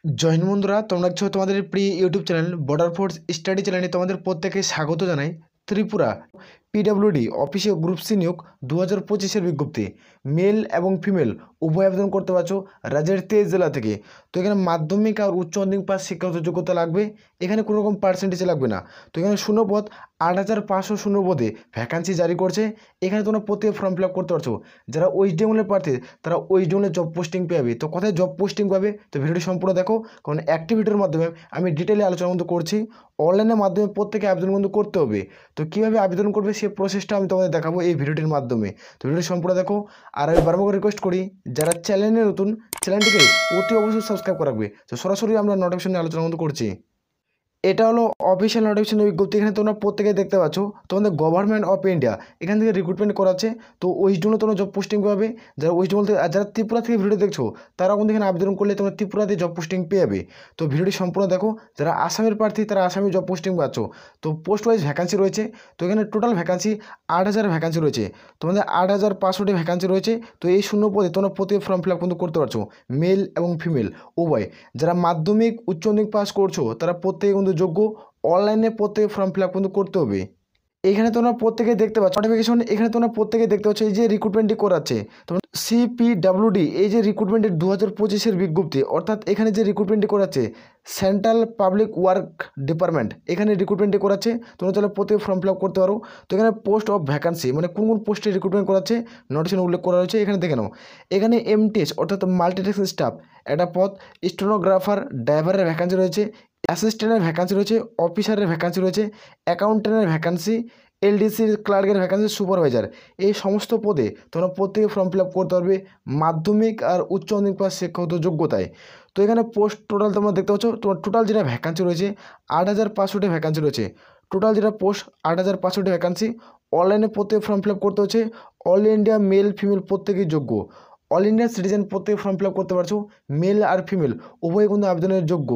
জয় হিন্দ বন্ধুরা, তোমরা দেখছো তোমাদের প্রিয় YouTube channel border force study চ্যানেলে তোমাদের প্রত্যেকে স্বাগত জানাই। ত্রিপুরা পিডব্লিউডি অফিসীয় গ্রুপ সি নিয়োগ 2025-এর বিজ্ঞপ্তি মেল এবং ফিমেল উভয় আবেদন করতে পারছো রাজ্যের 23 জেলা থেকে। তো এখানে মাধ্যমিক আর উচ্চ মাধ্যমিক পাস শিক্ষাগত যোগ্যতা লাগবে, এখানে কোনো রকম পার্সেন্টেজ লাগবে না। তো এখানে শূন্যপদ 8,500 শূন্যপদে ভ্যাকান্সি জারি করছে। এখানে তোমরা প্রত্যেকে ফর্ম ফিল আপ করতে পারছো। যারা ওয়েস্ট বেঙ্গলের প্রার্থী তারা ওয়েস্ট বেঙ্গলের জব পোস্টিং পাবে। তো কোথায় জব পোস্টিং পাবে, তো ভিডিওটি সম্পূর্ণ দেখো, কারণ অ্যাক্টিভিটির মাধ্যমে আমি ডিটেলে আলোচনা কিন্তু করছি। অনলাইনের মাধ্যমে প্রত্যেকে আবেদন কিন্তু করতে হবে। তো কীভাবে আবেদন করবে সেই প্রসেসটা আমি তোমাদের দেখাবো এই ভিডিওটির মাধ্যমে। তো ভিডিওটি সম্পূর্ণ দেখো। আর আমি বারবার করে রিকোয়েস্ট করি, যারা চ্যানেলে নতুন, চ্যানেলটিকে অতি অবশ্যই সাবস্ক্রাইব করে রাখবে। তো সরাসরি আমরা নোটিফিকেশন নিয়ে আলোচনা কিন্তু করছি। এটা হলো অফিসিয়াল নোটিফিকেশনের বিজ্ঞপ্তি। এখানে তোমরা প্রত্যেকে দেখতে পাচ্ছ তোমাদের গভর্নমেন্ট অফ ইন্ডিয়া এখান থেকে রিক্রুটমেন্ট করাচ্ছে। তো ওয়েস্ট বেঙ্গলে তোমরা জব পোস্টিং পাবে। যারা ওয়েস্ট বেঙ্গল থেকে, যারা ত্রিপুরা থেকে ভিডিও দেখছো তারা কিন্তু এখানে আবেদন করলে তোমরা ত্রিপুরাতে জব পোস্টিং পেয়ে যাবে। তো ভিডিওটি সম্পূর্ণ দেখো। যারা আসামের প্রার্থী তারা আসামে জব পোস্টিং পাচ্ছ। তো পোস্ট ওয়াইজ ভ্যাকান্সি রয়েছে। তো এখানে টোটাল ভ্যাকান্সি 8,000 ভ্যাকান্সি রয়েছে। তোমাদের 8,500টি ভ্যাকান্সি রয়েছে। তো এই শূন্য পদে তোমরা প্রত্যেক ফর্ম ফিল আপ কিন্তু করতে পারছো, মেল এবং ফিমেল উভয়। যারা মাধ্যমিক উচ্চ মাধ্যমিক পাস করছো তারা প্রত্যেকে কিন্তু যোগ্য। অনলাইনে প্রত্যেকে ফর্ম ফিল আপ কিন্তু করতে হবে। এখানে তোমরা প্রত্যেকে দেখতে পাচ্ছ নোটিফিকেশন। এখানে তোমরা প্রত্যেকে দেখতে পাচ্ছ এই যে রিক্রুটমেন্টটি করাচ্ছে তোমরা সিপিডব্লিউডি, এই যে রিক্রুটমেন্টের 2025-এর বিজ্ঞপ্তি, অর্থাৎ এখানে যে রিক্রুটমেন্টটি করাচ্ছে সেন্ট্রাল পাবলিক ওয়ার্ক ডিপার্টমেন্ট, এখানে রিক্রুটমেন্টটি করাচ্ছে। তোমরা তাহলে প্রত্যেকে ফর্ম ফিল আপ করতে পারো। তো এখানে পোস্ট অফ ভ্যাকান্সি মানে কোন কোন পোস্টে রিক্রুটমেন্ট করাচ্ছে নোটিশনে উল্লেখ করা রয়েছে, এখানে দেখে নাও। এখানে এমটিএস অর্থাৎ মাল্টিটাস্কিং স্টাফ একটা পদ, স্টেনোগ্রাফার, ড্রাইভারের ভ্যাকান্সি রয়েছে, অ্যাসিস্ট্যান্টের ভ্যাকান্সি রয়েছে, অফিসারের ভ্যাকান্সি রয়েছে, অ্যাকাউন্ট্যান্টের ভ্যাকান্সি, এলডিসির ক্লার্কের ভ্যাকান্সি, সুপারভাইজার। এই সমস্ত পদে তোমরা প্রত্যেকে ফর্ম ফিল আপ করতে পারবে মাধ্যমিক আর উচ্চ মাধ্যমিক পাস শিক্ষাগত যোগ্যতায়। তো এখানে পোস্ট টোটাল তোমরা দেখতে পাচ্ছ, তোমার টোটাল যেটা ভ্যাকান্সি রয়েছে 8,500টি ভ্যাকান্সি রয়েছে। টোটাল যেটা পোস্ট 8,500টি ভ্যাকান্সি। অনলাইনে প্রত্যেকে ফর্ম ফিল আপ করতে হচ্ছে। অল ইন্ডিয়া মেল ফিমেল প্রত্যেকেই যোগ্য। অল ইন্ডিয়া সিটিজেন প্রত্যেকে ফর্ম ফিল আপ করতে পারছো। মেল আর ফিমেল উভয় কিন্তু আবেদনের যোগ্য।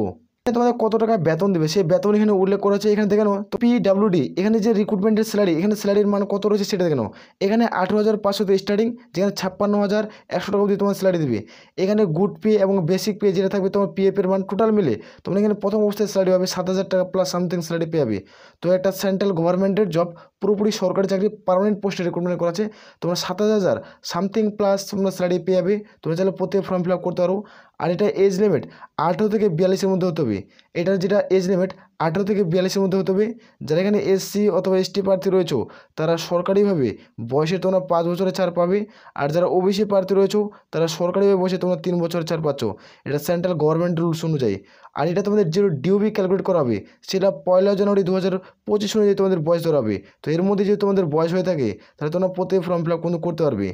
তোমাদের কত টাকা বেতন দেবে সেই বেতন এখানে উল্লেখ করা হচ্ছে। এখানে দেখে নাও। তো পিডব্লিউডি এখানে যে রিক্রুটমেন্টের স্যালারি, এখানে স্যালারির মান কত রয়েছে সেটা দেখে নাও। এখানে 18,500 থেকে স্টার্টিং, যেখানে 56,100 টাকা অবধি তোমার স্যালারি দেবে। এখানে গুড পে এবং বেসিক পে যেটা থাকবে তোমার পিএফের মান টোটাল মিলে তোমরা এখানে প্রথম অবস্থায় স্যালারি পাবে 7,000 টাকা প্লাস সামথিং স্যালারি পেয়ে যাবে। তো একটা সেন্ট্রাল গভর্নমেন্টের জব, পুরোপুরি সরকারি চাকরি, পার্মানেন্ট পোস্টে রিক্রুটমেন্ট করা আছে। তোমরা 7,000 সামথিং প্লাস তোমরা স্যালারি পেয়ে যাবে। তোমরা চাইলে প্রত্যেক ফর্ম ফিল আপ করতে পারো। আর এটা এজ লিমিট 18 থেকে 42-এর মধ্যে হতে হবে। এটার যেটা এজ লিমিট 18 থেকে 42-এর মধ্যে হতে হবে। যারা এখানে এসসি অথবা এসটি প্রার্থী রয়েছে তারা সরকারিভাবে বয়সে তোমরা 5 বছরের ছাড় পাবে। আর যারা ওবিসি প্রার্থী রয়েছে তারা সরকারিভাবে বয়সে তোমরা 3 বছরের ছাড় পাচ্ছ। এটা সেন্ট্রাল গভর্নমেন্ট রুলস অনুযায়ী। আর এটা তোমাদের যে ডিউবি ক্যালকুলেট করা হবে সেটা 1 জানুয়ারি 2025 অনুযায়ী তোমাদের বয়স ধরা হবে। তো এর মধ্যে যদি তোমাদের বয়স হয়ে থাকে তাহলে তোমরা প্রত্যেক ফর্ম ফিল আপ কিন্তু করতে পারবে।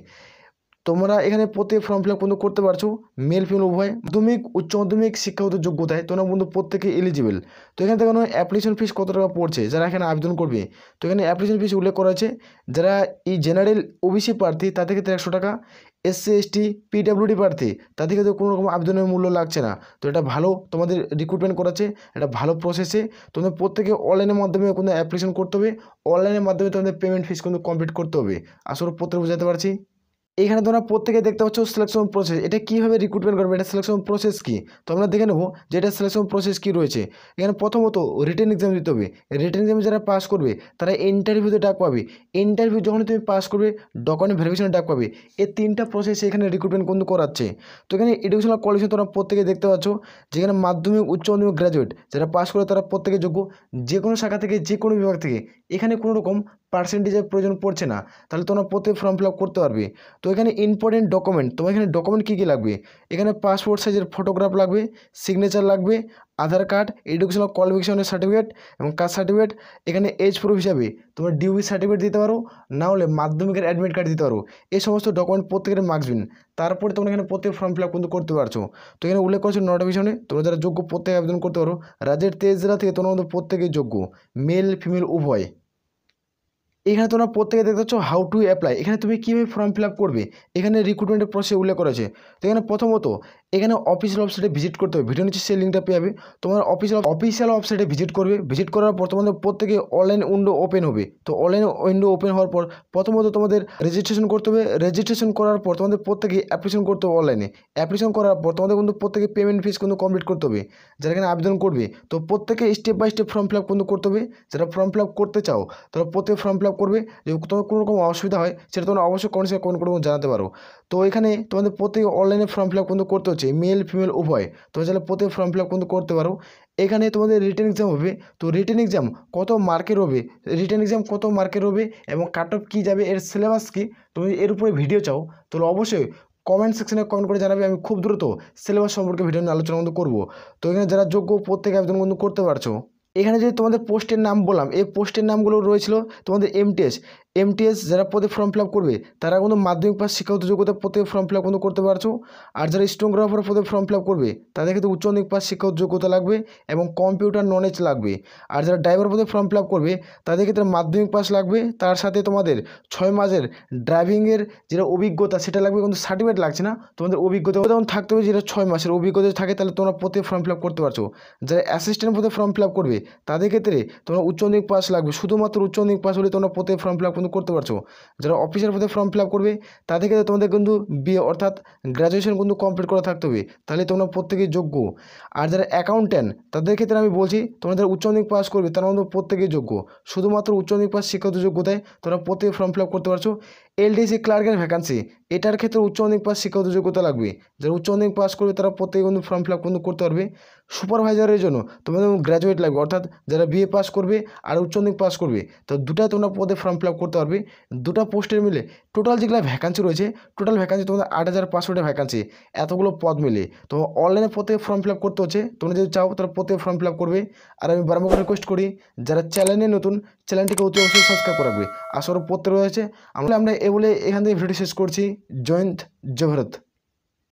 তোমরা এখানে প্রত্যেক ফর্ম ফিল আপ কিন্তু করতে পারছো, মেল ফিমেল উভয়। মাধ্যমিক উচ্চ মাধ্যমিক শিক্ষাগত যোগ্যতায় তোমরা কিন্তু প্রত্যেকে এলিজিবল। তো এখানে দেখো অ্যাপ্লিকেশন ফিস কত টাকা পড়ছে যারা এখানে আবেদন করবে। তো এখানে অ্যাপ্লিকেশন ফিস উল্লেখ করা আছে। যারা এই জেনারেল ওবিসি প্রার্থী তাদের ক্ষেত্রে 100 টাকা, এসসি এসটি পিডব্লিউডি প্রার্থী তাদের ক্ষেত্রে কোনো রকম আবেদনের মূল্য লাগছে না। তো এটা ভালো, তোমাদের রিক্রুটমেন্ট করাচ্ছে এটা ভালো প্রসেসে। তোমাদের প্রত্যেকে অনলাইনের মাধ্যমে কোনো অ্যাপ্লিকেশন করতে হবে। অনলাইনের মাধ্যমে তোমাদের পেমেন্ট ফিস কিন্তু কমপ্লিট করতে হবে। আসলে প্রত্যেকে বোঝাতে পারছি। এখানে তোমরা প্রত্যেকে দেখতে পাচ্ছ সিলেকশন প্রসেস। এটা কীভাবে রিক্রুটমেন্ট করবে, এটা সিলেকশন প্রসেস কী তো আমরা দেখে নেবো যে এটা সিলেকশন প্রসেস কী রয়েছে। এখানে প্রথমত রিটেন এক্সাম দিতে হবে। রিটেন এক্সামে যারা পাস করবে তারা ইন্টারভিউতে ডাক পাবে। ইন্টারভিউ যখন তুমি পাস করবে ডকুমেন্ট ভেরিফিকেশনে ডাক পাবে। এই 3টা প্রসেস এখানে রিক্রুটমেন্ট কিন্তু করাচ্ছে। তো এখানে এডুকেশনাল কোয়ালিফিকেশন তোমরা প্রত্যেকে দেখতে পাচ্ছ, যেখানে মাধ্যমিক উচ্চ মাধ্যমিক গ্র্যাজুয়েট যারা পাস করে তারা প্রত্যেকে যোগ্য। যে কোনো শাখা থেকে যে কোনো বিভাগ থেকে এখানে কোনো রকম পার্সেন্টেজের প্রয়োজন পড়ছে না। তাহলে তোমরা প্রত্যেক ফর্ম ফিল আপ করতে পারবে। তো এখানে ইম্পর্টেন্ট ডকুমেন্ট, তোমার এখানে ডকুমেন্ট কী কী লাগবে, এখানে পাসপোর্ট সাইজের ফটোগ্রাফ লাগবে, সিগনেচার লাগবে, আধার কার্ড, এডুকেশনাল কোয়ালিফিকেশনের সার্টিফিকেট এবং কাস্ট সার্টিফিকেট। এখানে এজ প্রুফ হিসাবে তোমরা ডিউবি সার্টিফিকেট দিতে পারো, না হলে মাধ্যমিকের অ্যাডমিট কার্ড দিতে পারো। এই সমস্ত ডকুমেন্ট প্রত্যেকের মাগবেন। তারপরে তোমরা এখানে প্রত্যেক ফর্ম ফিল আপ কিন্তু করতে পারছো। তো এখানে উল্লেখ করেছে নোটিফিকেশনে তোমরা যারা যোগ্য প্রত্যেকে আবেদন করতে পারো। রাজ্যের 23 জেলা থেকে তোমরা মধ্যে প্রত্যেকেই যোগ্য, মেল ফিমেল উভয়। এখানে তোমরা প্রত্যেকে দেখতে পাচ্ছ হাউ টু অ্যাপ্লাই। এখানে তুমি কীভাবে ফর্ম ফিল আপ করবে এখানে রিক্রুটমেন্টের প্রসেস উল্লেখ করেছে। তো এখানে প্রথমত এখানে অফিসিয়াল ওয়েবসাইটে ভিজিট করতে হবে, ভিডিও নিচে সেই লিঙ্কটা পেয়ে যাবে। তোমার অফিসিয়াল ওয়েবসাইটে ভিজিট করবে, ভিজিট করার পর তোমাদের প্রত্যেকে অনলাইন উইন্ডো ওপেন হবে। তো অনলাইন উইন্ডো ওপেন হওয়ার পর প্রথমত তোমাদের রেজিস্ট্রেশন করতে হবে। রেজিস্ট্রেশন করার পর তোমাদের প্রত্যেকে অ্যাপ্লিকেশন করতে হবে অনলাইনে। অ্যাপ্লিকেশন করার পর তোমাদের কিন্তু প্রত্যেকে পেমেন্ট ফিস কিন্তু কমপ্লিট করতে হবে যারা এখানে আবেদন করবে। তো প্রত্যেকে step by step form fill up কিন্তু করতে হবে। যারা ফর্ম ফিল আপ করতে চাও তারা প্রত্যেকে ফর্ম ফিল আপ করবে। যদি তোমার কোনো রকম অসুবিধা হয় সেটা তোমরা অবশ্যই কমেন্ট করে জানাতে পারো। তো এখানে তোমাদের প্রত্যেকে অনলাইনে ফর্ম ফিল আপ কিন্তু করতে হচ্ছে, মেল ফিমেল উভয়। তোমরা চাইলে প্রত্যেকে ফর্ম ফিল আপ কিন্তু করতে পারো। এখানে তোমাদের রিটেন এক্সাম হবে। তো রিটেন এক্সাম কত মার্কের হবে, এবং কাট অফ কী যাবে, এর সিলেবাস কী, তুমি এর উপরে ভিডিও চাও তাহলে অবশ্যই কমেন্ট সেকশনে কমেন্ট করে জানাবে। আমি খুব দ্রুত সিলেবাস সম্পর্কে ভিডিও নিয়ে আলোচনা কিন্তু করবো। তো এখানে যারা যোগ্য প্রত্যেকে আবেদন কিন্তু করতে পারছো। এখানে যে তোমাদের পোস্টের নাম বললাম, এই পোস্টের নামগুলো রয়েছিল তোমাদের এমটিএস যারা পদে ফর্ম ফিল আপ করবে তারা কিন্তু মাধ্যমিক পাস শিক্ষাগত যোগ্যতা পদে ফর্ম ফিল আপ কিন্তু করতে পারছো। আর যারা স্টেনোগ্রাফার পদে ফর্ম ফিল আপ করবে তাদের ক্ষেত্রে উচ্চ মাধ্যমিক পাস শিক্ষাগত যোগ্যতা লাগবে এবং কম্পিউটার নলেজ লাগবে। আর যারা ড্রাইভার পদে ফর্ম ফিল আপ করবে তাদের ক্ষেত্রে মাধ্যমিক পাস লাগবে, তার সাথে তোমাদের 6 মাসের ড্রাইভিংয়ের যেটা অভিজ্ঞতা সেটা লাগবে, কিন্তু সার্টিফিকেট লাগছে না। তোমাদের অভিজ্ঞতা যেমন থাকতে হবে, যেটা 6 মাসের অভিজ্ঞতা থাকে তাহলে তোমরা পদে ফর্ম ফিল আপ করতে পারছো। যারা অ্যাসিস্ট্যান্ট পদে ফর্ম ফিল আপ করবে তাদের ক্ষেত্রে তোমরা উচ্চ মাধ্যমিক পাস লাগবে, শুধুমাত্র উচ্চ মাধ্যমিক পাস হলে তোমরা পদে ফর্ম ফিল আপ কিন্তু করতে পারছো। যারা অফিসার পদে ফর্ম ফিল আপ করবে তাদের ক্ষেত্রে তোমাদের কিন্তু বিএ অর্থাৎ গ্র্যাজুয়েশন কিন্তু কমপ্লিট করা থাকতে হবে, তাহলে তোমরা প্রত্যেকেই যোগ্য। আর যারা অ্যাকাউন্ট্যান্ট তাদের ক্ষেত্রে আমি বলছি তোমরা যারা উচ্চ মাধ্যমিক পাস করবে তারা কিন্তু প্রত্যেকেই যোগ্য, শুধুমাত্র উচ্চ মাধ্যমিক পাস শিক্ষাগত যোগ্যতায় তোমরা প্রত্যেকে ফর্ম ফিল আপ করতে পারছো। এলডিসি ক্লার্কের ভ্যাকান্সি, এটার ক্ষেত্রে উচ্চ মাধ্যমিক পাস শিক্ষাগত যোগ্যতা লাগবে। যারা উচ্চ মাধ্যমিক পাস করবে তারা প্রত্যেকে কিন্তু ফর্ম ফিল আপ কিন্তু করতে পারবে। সুপারভাইজারের জন্য তোমাদের গ্র্যাজুয়েট লাগবে, অর্থাৎ যারা বিএ পাস করবে আর উচ্চ মাধ্যমিক পাস করবে, তো দুটাই তোমরা পদে ফর্ম ফিল আপ করতে পারবে। দুটা পোস্টের মিলে টোটাল যেগুলো ভ্যাকান্সি রয়েছে, টোটাল ভ্যাকান্সি তোমাদের 8500 ভ্যাকান্সি, এতগুলো পদ মিলে তো অনলাইনে পদে ফর্ম ফিল আপ করতে হচ্ছে। তোমরা যদি চাও তারা পদে ফর্ম ফিল আপ করবে। আর আমি বারবার রিকোয়েস্ট করি যারা চ্যানেলে নতুন, চ্যানেলটিকে অতি অবশ্যই সাবস্ক্রাইব করে রাখবে। আসলে পড়তে রয়েছে আমরা এ বলে এখান থেকে ভিডিও শেষ করছি। জয় হিন্দ, জয় ভারত।